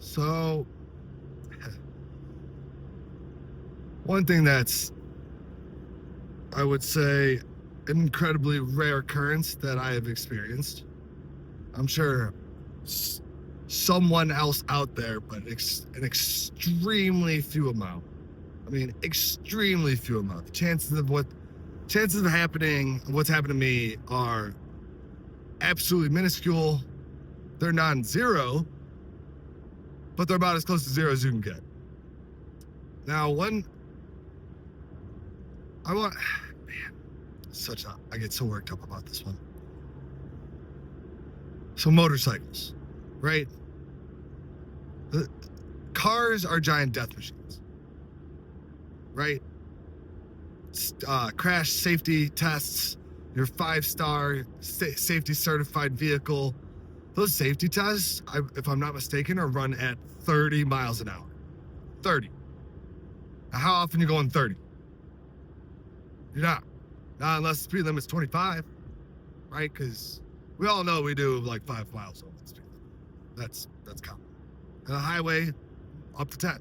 So, one thing that's, I would say, an incredibly rare occurrence that I have experienced. I'm sure someone else out there, but an extremely few amount. I mean, extremely few amount. The chances of happening, what's happened to me are absolutely minuscule. They're non-zero, but they're about as close to zero as you can get. Now, I get so worked up about this one. So motorcycles, right? The cars are giant death machines, right? Crash safety tests, your 5-star safety certified vehicle. Those safety tests, if I'm not mistaken, are run at 30 miles an hour. 30. Now, how often you going 30? You're not. Not unless the speed limit's 25, right? Because we all know we do like 5 miles over the speed limit. That's common. And the highway, up to 10,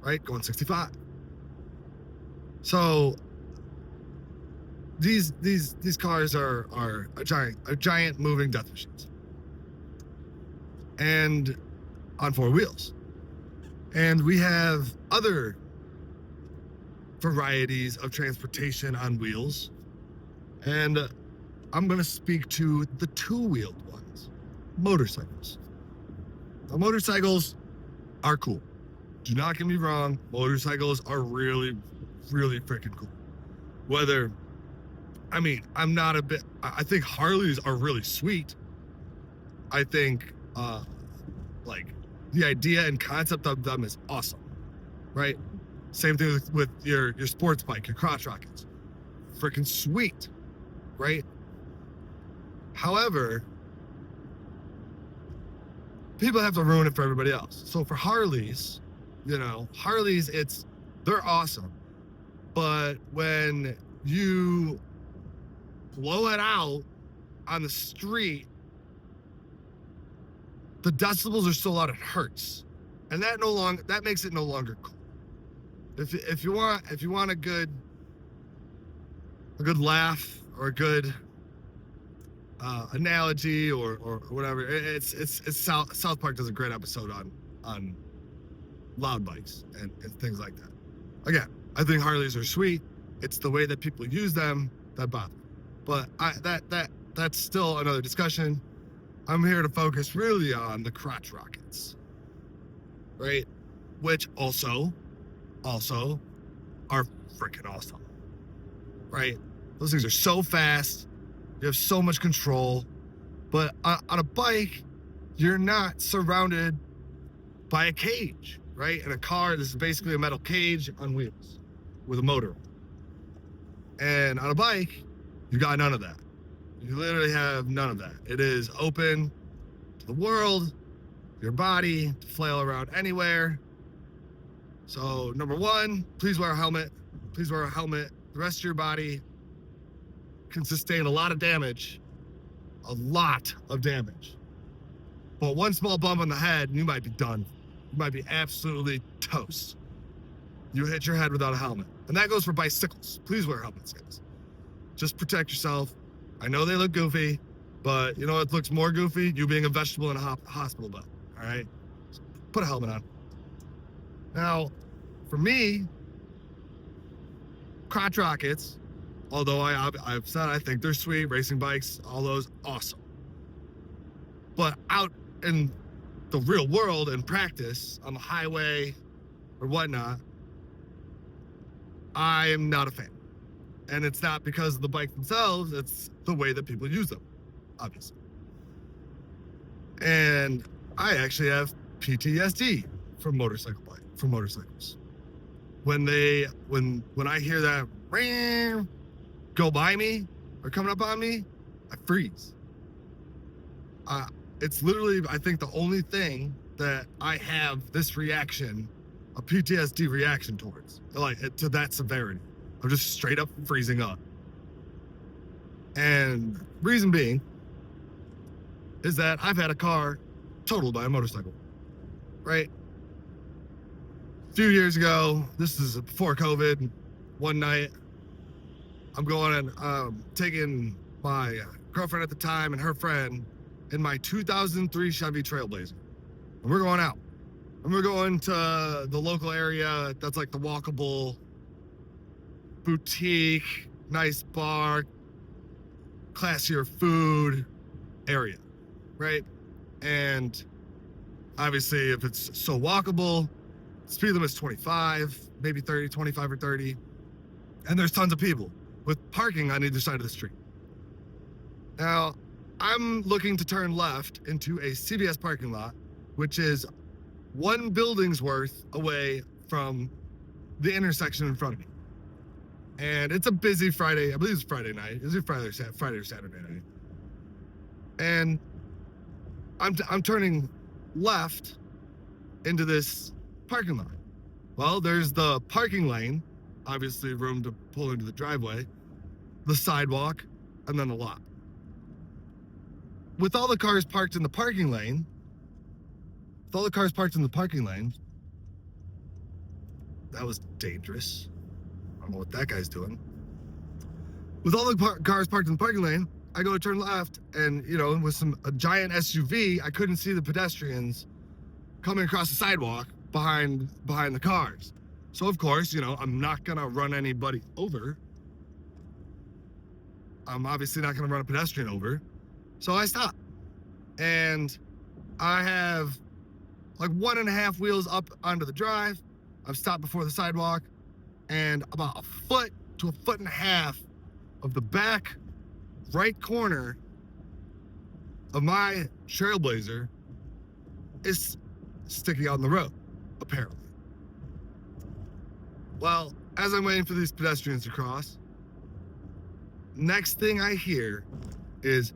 right? Going 65. So these cars are a giant moving death machines, and on 4 wheels. And we have other varieties of transportation on wheels, and I'm going to speak to the 2-wheeled ones, motorcycles. Now, motorcycles are cool. Do not get me wrong, motorcycles are really, really freaking cool. I think Harleys are really sweet. I think like the idea and concept of them is awesome, right? Same thing with your sports bike, your crotch rockets. Freaking sweet, right? However, people have to ruin it for everybody else. So for Harleys, they're awesome. But when you blow it out on the street, the decibels are so loud it hurts. And that makes it no longer cool. If you want a good laugh or a good analogy or whatever, it's South Park does a great episode on loud bikes and things like that. Again, I think Harleys are sweet. It's the way that people use them that bother me. But that's still another discussion. I'm here to focus really on the crotch rockets, right? Which also are freaking awesome, right? Those things are so fast. You have so much control. But on a bike, you're not surrounded by a cage, right? In a car, this is basically a metal cage on wheels with a motor. And on a bike, you got none of that. You literally have none of that. It is open to the world, your body, to flail around anywhere. So, number one, please wear a helmet. Please wear a helmet. The rest of your body can sustain a lot of damage. A lot of damage. But one small bump on the head, and you might be done. You might be absolutely toast. You hit your head without a helmet. And that goes for bicycles. Please wear helmets, guys. Just protect yourself. I know they look goofy, but you know what looks more goofy? You being a vegetable in a hospital bed, all right? So put a helmet on. Now, for me, crotch rockets, although I've said I think they're sweet, racing bikes, all those, awesome. But out in the real world, in practice, on the highway or whatnot, I am not a fan. And it's not because of the bike themselves, it's the way that people use them, obviously. And I actually have PTSD from motorcycles. When I hear that go by me or coming up on me, I freeze. It's literally, I think, the only thing that I have this reaction, a PTSD reaction towards, like to that severity. I'm just straight up freezing up. And reason being is that I've had a car totaled by a motorcycle. right? A few years ago, this is before COVID, one night, I'm going and taking my girlfriend at the time and her friend in my 2003 Chevy Trailblazer. And we're going out. And we're going to the local area that's like the walkable boutique, nice bar, classier food area, right? And obviously, if it's so walkable, speed limit's 25, maybe 30, 25 or 30. And there's tons of people with parking on either side of the street. Now, I'm looking to turn left into a CVS parking lot, which is one building's worth away from the intersection in front of me. And it's a busy Friday, I believe it's Friday night. Is it Friday or Saturday night? And I'm turning left into this parking lot. Well, there's the parking lane, obviously room to pull into the driveway, the sidewalk, and then the lot. With all the cars parked in the parking lane, that was dangerous. I don't know what that guy's doing. With all the cars parked in the parking lane, I go to turn left, and with a giant SUV, I couldn't see the pedestrians coming across the sidewalk behind the cars. So of course, I'm not gonna run anybody over. I'm obviously not gonna run a pedestrian over. So I stop. And I have like 1.5 wheels up onto the drive. I've stopped before the sidewalk, and about 1 foot to 1.5 feet of the back right corner of my Trailblazer is sticking out in the road, apparently. Well, as I'm waiting for these pedestrians to cross, next thing I hear is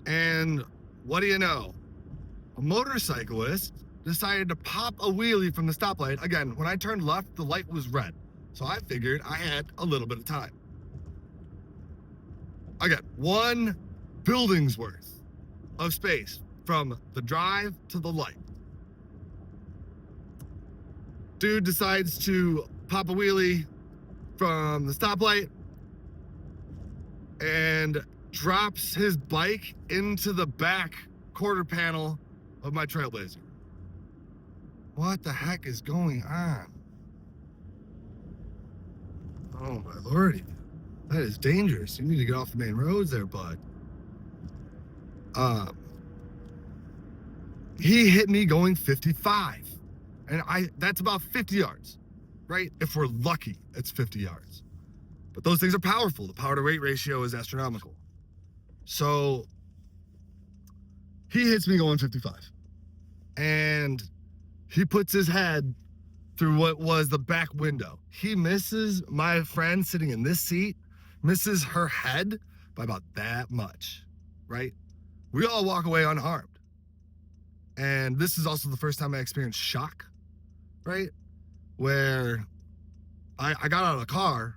and what do you know? A motorcyclist decided to pop a wheelie from the stoplight. Again, when I turned left, the light was red. So I figured I had a little bit of time. I got one building's worth of space from the drive to the light. Dude decides to pop a wheelie from the stoplight and drops his bike into the back quarter panel of my Trailblazer. What the heck is going on? Oh my lordy, that is dangerous. You need to get off the main roads there, bud. He hit me going 55. And that's about 50 yards, right? If we're lucky, it's 50 yards. But those things are powerful. The power to weight ratio is astronomical. So he hits me going 55. And he puts his head through what was the back window. He misses my friend sitting in this seat, misses her head by about that much, right? We all walk away unharmed. And this is also the first time I experienced shock, right? Where I got out of the car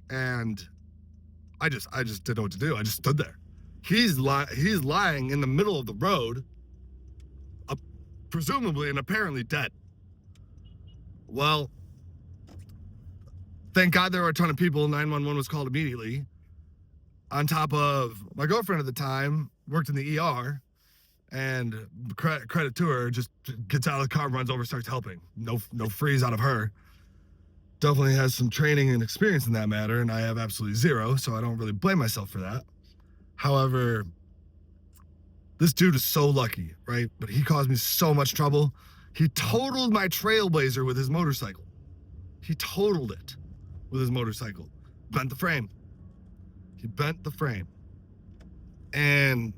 and I just didn't know what to do. I just stood there. He's lying in the middle of the road, presumably and apparently dead. Well, thank God there were a ton of people. 911 was called immediately. On top of my girlfriend at the time worked in the ER, and credit to her, just gets out of the car, runs over, starts helping. No freeze out of her. Definitely has some training and experience in that matter, and I have absolutely zero, so I don't really blame myself for that. However, this dude is so lucky, right? But he caused me so much trouble. He totaled my Trailblazer with his motorcycle. He totaled it with his motorcycle. Bent the frame. He bent the frame. And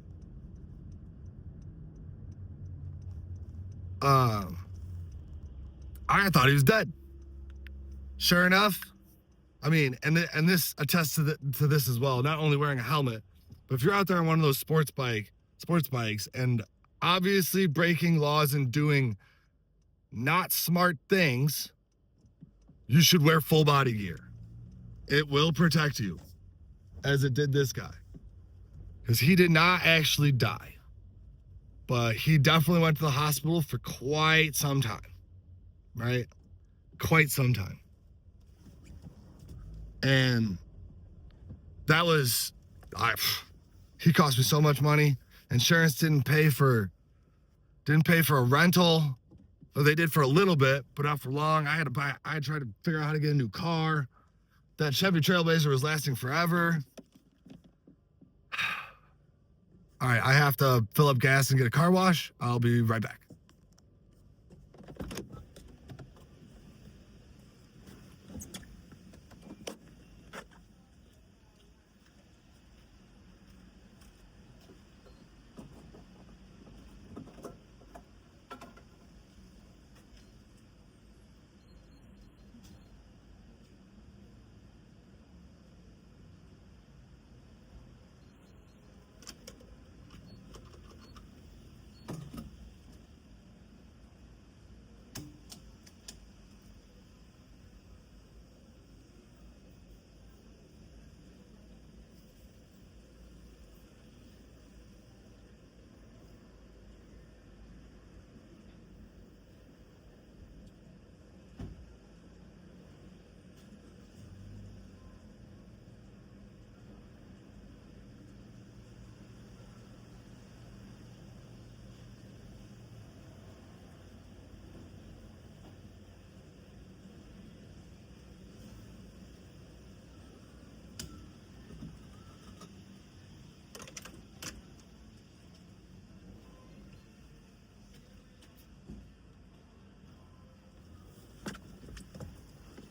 I thought he was dead. Sure enough, I mean, and this attests to this as well. Not only wearing a helmet, but if you're out there on one of those sports bikes, and obviously breaking laws and doing not smart things, you should wear full body gear. It will protect you, as it did this guy, because he did not actually die. but he definitely went to the hospital for quite some time, right? Quite some time. And that was, he cost me so much money. Insurance didn't pay for a rental. Well, they did for a little bit, but not for long. I tried to figure out how to get a new car. That Chevy Trailblazer was lasting forever. All right, I have to fill up gas and get a car wash. I'll be right back.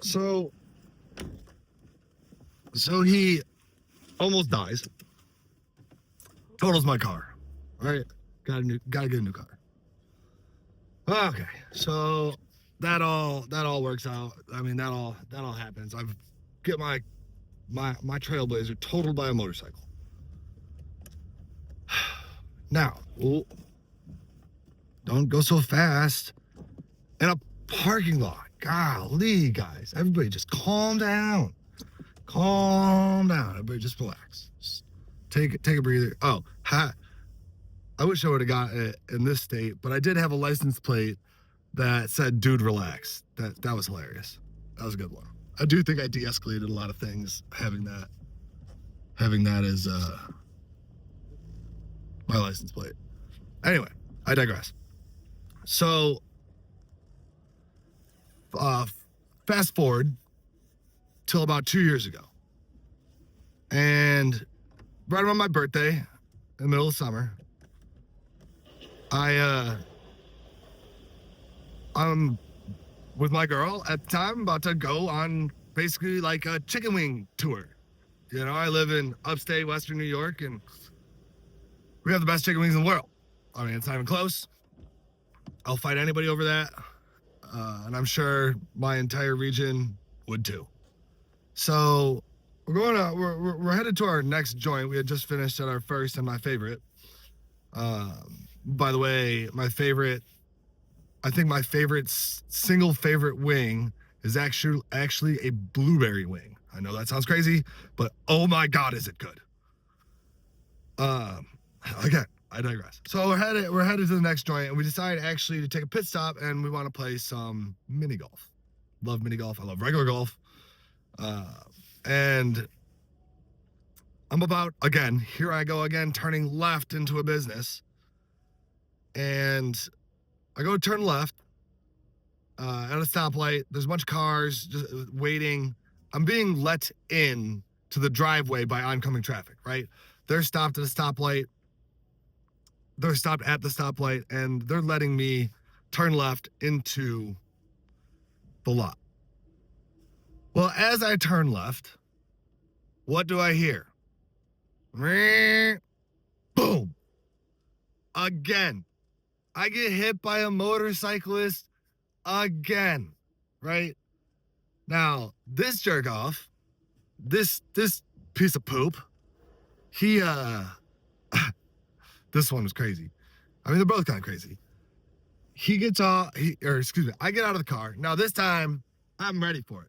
So he almost dies. Totals my car. All right, gotta get a new car. Okay, so that all works out. I mean, that all happens. I get my Trailblazer totaled by a motorcycle. Now, don't go so fast. In a parking lot. Golly, guys, everybody just calm down. Calm down. Everybody just relax. Just take a breather. Oh, I wish I would have got it in this state, but I did have a license plate that said "Dude, relax." That was hilarious. That was a good one. I do think I de-escalated a lot of things having that as my license plate. Anyway, I digress. So, fast forward till about 2 years ago, and right around my birthday, in the middle of summer, I'm with my girl at the time, about to go on basically like a chicken wing tour. You know, I live in upstate Western New York, and we have the best chicken wings in the world. I mean, it's not even close. I'll fight anybody over that. And I'm sure my entire region would too. So we're headed to our next joint. We had just finished at our first and my favorite. By the way, I think my single favorite wing is actually a blueberry wing. I know that sounds crazy, but oh my God, is it good. Again, I digress. So we're headed to the next joint, and we decide actually to take a pit stop, and we want to play some mini golf. Love mini golf. I love regular golf. And I'm here I go again, turning left into a business. And I go to turn left at a stoplight. There's a bunch of cars just waiting. I'm being let in to the driveway by oncoming traffic, right? They're stopped at a stoplight. They're stopped at the stoplight, and they're letting me turn left into the lot. Well, as I turn left, what do I hear? Boom. Again. I get hit by a motorcyclist again, right? Now, this jerk off, this piece of poop, he, this one was crazy. I mean, they're both kind of crazy. I get out of the car. Now, this time, I'm ready for it.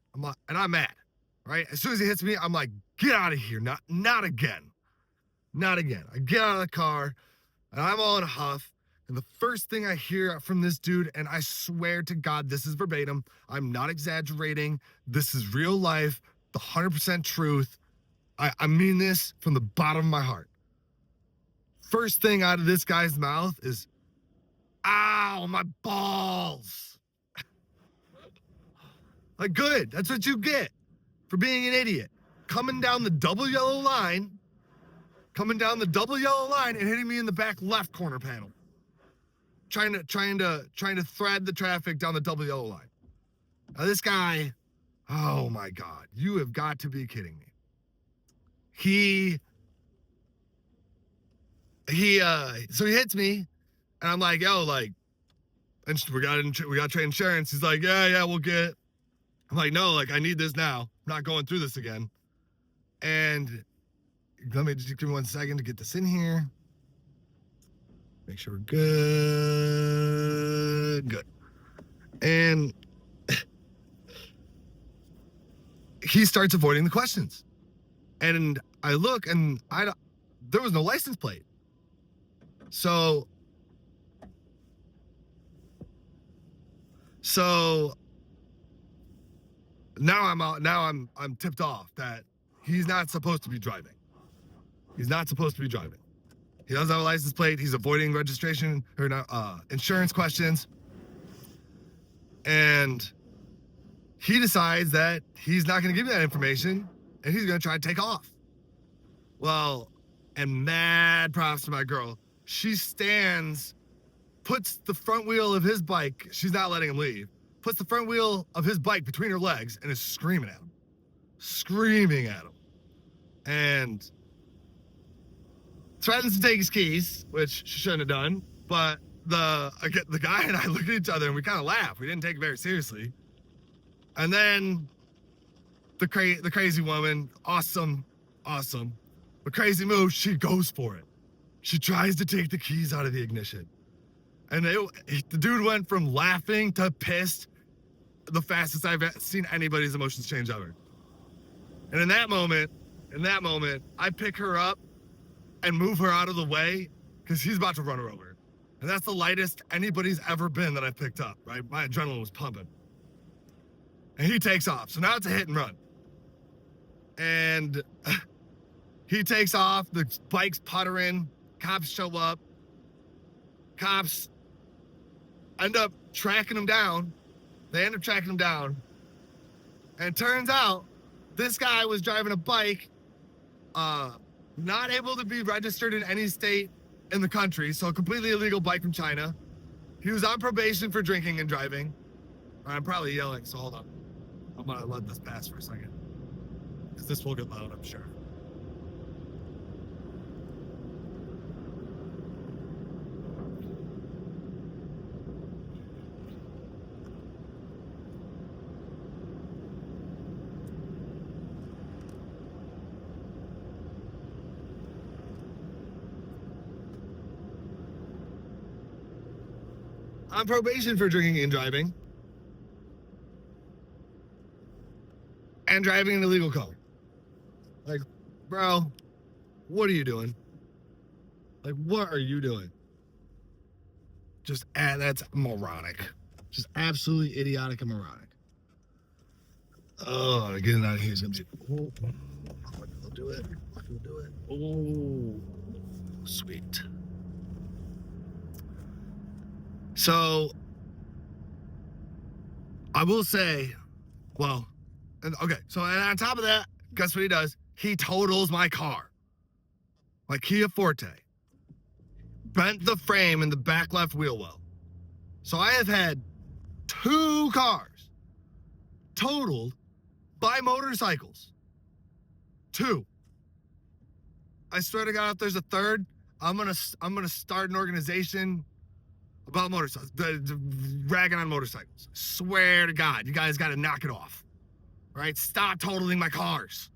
I'm mad, right? As soon as he hits me, I'm like, get out of here. Not again. Not again. I get out of the car, and I'm all in a huff, And the first thing I hear from this dude, and I swear to God, this is verbatim, I'm not exaggerating, this is real life, the 100% truth. I mean this from the bottom of my heart. First thing out of this guy's mouth is, ow, my balls. Like, good, that's what you get for being an idiot. Coming down the double yellow line and hitting me in the back left corner panel. Trying to thread the traffic down the double yellow line. Now this guy, oh my God, you have got to be kidding me. So he hits me, and I'm like, yo, like, we got trade insurance. He's like, yeah, we'll get it. I'm like, no, like, I need this now. I'm not going through this again. And let me just give me 1 second to get this in here. Make sure we're good. And he starts avoiding the questions. And I look, and there was no license plate. So now I'm tipped off that he's not supposed to be driving. He doesn't have a license plate. He's avoiding registration or insurance questions. And he decides that he's not going to give me that information, and he's going to try to take off. Well, and mad props to my girl. She puts the front wheel of his bike, she's not letting him leave, puts the front wheel of his bike between her legs and is screaming at him. And threatens to take his keys, which she shouldn't have done. But the guy and I look at each other and we kind of laugh. We didn't take it very seriously. And then the crazy woman, awesome, but crazy move, she goes for it. She tries to take the keys out of the ignition. And the dude went from laughing to pissed, the fastest I've seen anybody's emotions change ever. And in that moment, I pick her up and move her out of the way because he's about to run her over. And that's the lightest anybody's ever been that I picked up, right? My adrenaline was pumping. And he takes off. So now it's a hit and run. And he takes off, the bike's puttering, cops show up. Cops end up tracking him down. And it turns out this guy was driving a bike, not able to be registered in any state in the country, so a completely illegal bike from China. He was on probation for drinking and driving. I'm probably yelling, so hold on. I'm gonna let this pass for a second, because this will get loud, I'm sure. On probation for drinking and driving. And driving an illegal car. Like, bro, what are you doing? Like, what are you doing? That's moronic. Just absolutely idiotic and moronic. Oh, getting out of here is going to be... I'll do it. Oh, sweet. So, I will say, well, okay, so and on top of that, guess what he does? He totals my car. My Kia Forte. Bent the frame in the back left wheel well. So I have had 2 cars totaled by motorcycles. 2. I swear to God, if there's a third, I'm gonna start an organization about motorcycles, ragging on motorcycles. Swear to God, you guys got to knock it off. All right, stop totaling my cars.